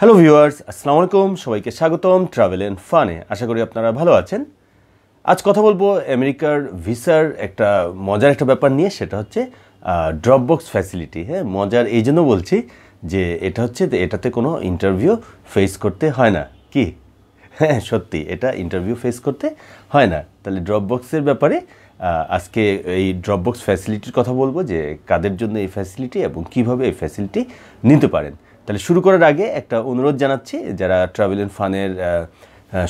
Hello viewers, আসসালামু আলাইকুম। সবাইকে স্বাগতম ট্রাভেল এন্ড ফানে। আশা করি আপনারা ভালো আছেন। আজ কথা বলবো আমেরিকার ভিসার একটা মজার একটা ব্যাপার নিয়ে, সেটা হচ্ছে ড্রপবক্স ফ্যাসিলিটি। হ্যাঁ, মজার এই জন্য বলছি যে এটাতে কোনো ইন্টারভিউ ফেস করতে হয় না। কি? হ্যাঁ, সত্যি এটা ইন্টারভিউ ফেস করতে হয় না। তাহলে ড্রপবক্সের ব্যাপারে আজকে এই ড্রপবক্স ফ্যাসিলিটির কথা বলবো, যে কাদের জন্য এই ফ্যাসিলিটি এবং কিভাবে এই ফ্যাসিলিটি নিতে পারেন। তাহলে শুরু করার আগে একটা অনুরোধ জানাচ্ছি, যারা ট্রাভেল এন্ড ফানের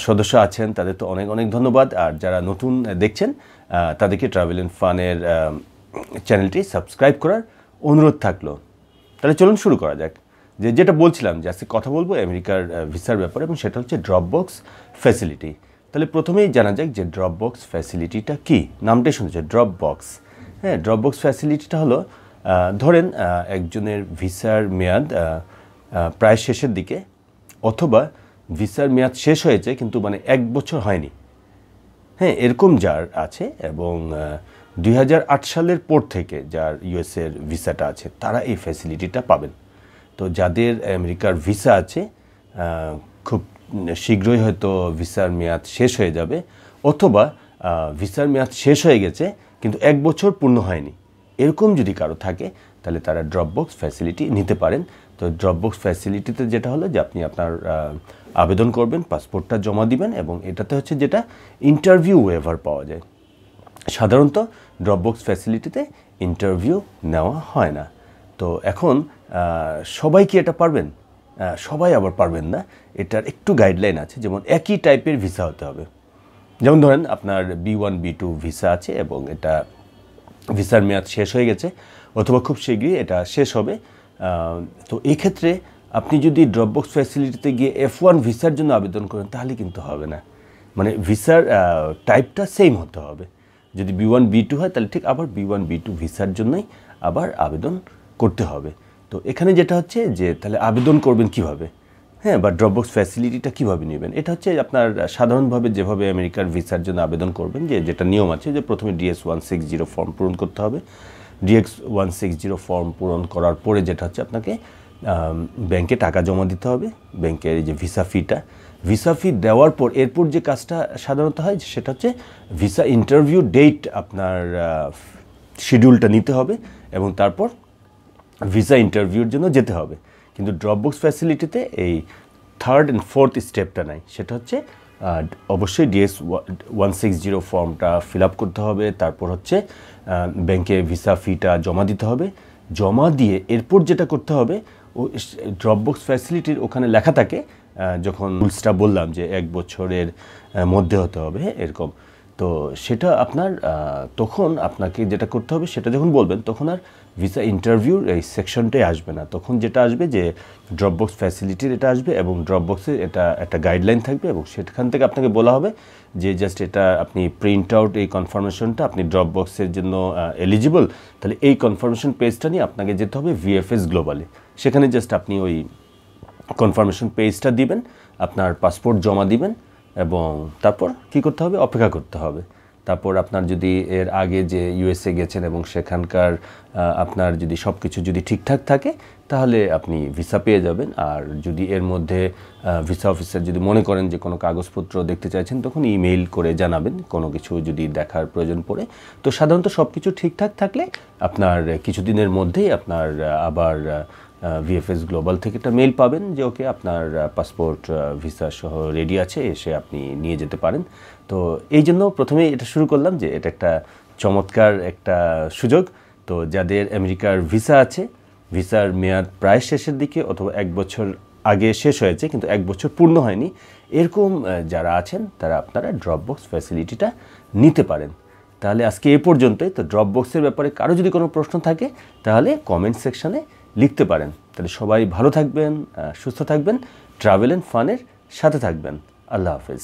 সদস্য আছেন তাদের তো অনেক অনেক ধন্যবাদ, আর যারা নতুন দেখছেন তাদেরকে ট্রাভেল এন্ড ফানের চ্যানেলটি সাবস্ক্রাইব করার অনুরোধ থাকলো। তাহলে চলুন শুরু করা যাক। যেটা বলছিলাম যে আজকে কথা বলবো আমেরিকার ভিসার ব্যাপারে, এবং সেটা হচ্ছে ড্রপবক্স ফ্যাসিলিটি। তাহলে প্রথমেই জানা যাক যে ড্রপবক্স ফ্যাসিলিটিটা কি। নামটাই শুনেছে, ড্রপবক্স। হ্যাঁ, ড্রপবক্স ফ্যাসিলিটিটা হলো, ধরেন একজনের ভিসার মেয়াদ প্রায় শেষের দিকে, অথবা ভিসার মেয়াদ শেষ হয়েছে কিন্তু মানে 1 বছর হয়নি। হ্যাঁ, এরকম যার আছে, এবং 2008 সালের পর থেকে যার ইউএসের ভিসাটা আছে তারা এই ফ্যাসিলিটিটা পাবেন। তো যাদের আমেরিকার ভিসা আছে, খুব শীঘ্রই হয়তো ভিসার মেয়াদ শেষ হয়ে যাবে, অথবা ভিসার মেয়াদ শেষ হয়ে গেছে কিন্তু 1 বছর পূর্ণ হয়নি, এরকম যদি কারো থাকে তাহলে তারা ড্রপবক্স ফ্যাসিলিটি নিতে পারেন। তো ড্রপবক্স ফ্যাসিলিটিতে যেটা হলো যে আপনি আপনার আবেদন করবেন, পাসপোর্টটা জমা দিবেন, এবং এটাতে হচ্ছে যেটা ইন্টারভিউ ওয়েভার পাওয়া যায়। সাধারণত ড্রপবক্স ফ্যাসিলিটিতে ইন্টারভিউ নেওয়া হয় না। তো এখন সবাই কি এটা পারবেন? সবাই আবার পারবেন না। এটার একটু গাইডলাইন আছে, যেমন একই টাইপের ভিসা হতে হবে। যেমন ধরেন আপনার B1 B2 ভিসা আছে এবং এটা ভিসার মেয়াদ শেষ হয়ে গেছে, অথবা খুব শীঘ্রই এটা শেষ হবে। তো এই ক্ষেত্রে আপনি যদি ড্রপবক্স ফ্যাসিলিটিতে গিয়ে F1 ভিসার জন্য আবেদন করেন তাহলে কিন্তু হবে না। মানে ভিসার টাইপটা সেম হতে হবে। যদি B1 B2 হয় তাহলে ঠিক আবার B1 B2 ভিসার জন্যই আবার আবেদন করতে হবে। তো এখানে যেটা হচ্ছে যে তাহলে আবেদন করবেন কিভাবে, হ্যাঁ, বা ড্রপবক্স ফ্যাসিলিটিটা কীভাবে নেবেন, এটা হচ্ছে আপনার সাধারণভাবে যেভাবে আমেরিকার ভিসার জন্য আবেদন করবেন, যেটা নিয়ম আছে যে প্রথমে DS-160 ফর্ম পূরণ করতে হবে। DS-160 ফর্ম পূরণ করার পরে যেটা হচ্ছে আপনাকে ব্যাংকে টাকা জমা দিতে হবে, ব্যাংকের এই যে ভিসা ফি দেওয়ার পর এরপর যে কাজটা সাধারণত হয় সেটা হচ্ছে ভিসা ইন্টারভিউ ডেট, আপনার শিডিউলটা নিতে হবে এবং তারপর ভিসা ইন্টারভিউর জন্য যেতে হবে। কিন্তু ড্রপবক্স ফ্যাসিলিটিতে এই 3rd and 4th স্টেপটা নাই। সেটা হচ্ছে অবশ্যই DS-160 ফর্মটা ফিল আপ করতে হবে, তারপর হচ্ছে ব্যাংকে ভিসা ফিটা জমা দিতে হবে। জমা দিয়ে এরপর যেটা করতে হবে, ও ড্রপবক্স ফ্যাসিলিটির ওখানে লেখা থাকে, যখন রুলসটা বললাম যে 1 বছরের মধ্যে হতে হবে, হ্যাঁ, এরকম। তো সেটা আপনার তখন আপনাকে যেটা করতে হবে সেটা যখন বলবেন তখন আর ভিসা ইন্টারভিউর এই সেকশনটাই আসবে না। তখন যেটা আসবে যে ড্রপবক্স ফ্যাসিলিটির এটা আসবে, এবং ড্রপবক্সে এটা একটা গাইডলাইন থাকবে, এবং সেখান থেকে আপনাকে বলা হবে যে জাস্ট এটা আপনি প্রিন্ট আউট এই কনফার্মেশনটা, আপনি ড্রপবক্সের জন্য এলিজিবল, তাহলে এই কনফার্মেশন পেজটা নিয়ে আপনাকে যেতে হবে VFS গ্লোবালে। সেখানে জাস্ট আপনি ওই কনফার্মেশন পেজটা দিবেন, আপনার পাসপোর্ট জমা দিবেন, এবং তারপর কি করতে হবে? অপেক্ষা করতে হবে। তারপর আপনার যদি এর আগে যে USA গেছেন এবং সেখানকার আপনার যদি সব কিছু যদি ঠিকঠাক থাকে তাহলে আপনি ভিসা পেয়ে যাবেন। আর যদি এর মধ্যে ভিসা অফিসার যদি মনে করেন যে কোনো কাগজপত্র দেখতে চাইছেন তখন ইমেইল করে জানাবেন, কোনো কিছু যদি দেখার প্রয়োজন পড়ে। তো সাধারণত সব কিছু ঠিকঠাক থাকলে আপনার কিছুদিনের মধ্যেই আপনার আবার VFS গ্লোবাল থেকে একটা মেইল পাবেন যে ওকে আপনার পাসপোর্ট ভিসা সহ রেডি আছে, এসে আপনি নিয়ে যেতে পারেন। তো এই জন্য প্রথমেই এটা শুরু করলাম যে এটা একটা চমৎকার একটা সুযোগ। তো যাদের আমেরিকার ভিসা আছে, ভিসার মেয়াদ প্রায় শেষের দিকে অথবা 1 বছর আগে শেষ হয়েছে কিন্তু 1 বছর পূর্ণ হয়নি, এরকম যারা আছেন তারা আপনারা ড্রপবক্স ফ্যাসিলিটিটা নিতে পারেন। তাহলে আজকে এ পর্যন্তই। তো ড্রপবক্সের ব্যাপারে কারো যদি কোনো প্রশ্ন থাকে তাহলে কমেন্ট সেকশনে লিখতে পারেন। তাহলে সবাই ভালো থাকবেন, সুস্থ থাকবেন, ট্রাভেল এন্ড ফানের সাথে থাকবেন। আল্লাহ হাফেজ।